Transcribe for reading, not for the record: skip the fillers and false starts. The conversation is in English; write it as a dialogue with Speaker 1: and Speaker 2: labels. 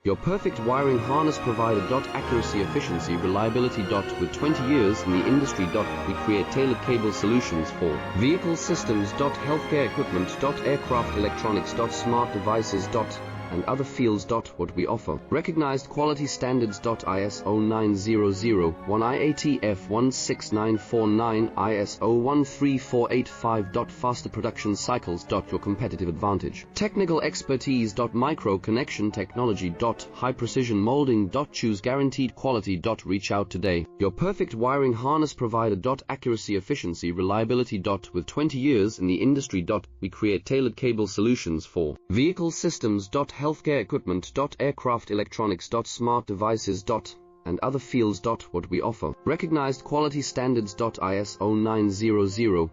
Speaker 1: Your perfect wiring harness provider. Accuracy, efficiency, reliability. With 20 years in the industry. We create tailored cable solutions for vehicle systems. Healthcare equipment. Aircraft electronics. Smart devices. And other fields. What we offer. Recognized quality standards. ISO 9001, IATF 16949, ISO 13485. Faster production cycles. Your competitive advantage. Technical expertise. Micro connection technology. High precision molding. Choose guaranteed quality. Reach out today. Your perfect wiring harness provider. Accuracy, efficiency, reliability. With 20 years in the industry. We create tailored cable solutions for vehicle systems. Healthcare equipment. Aircraft electronics. Smart devices. And other fields. What we offer. Recognized quality standards. ISO 9001.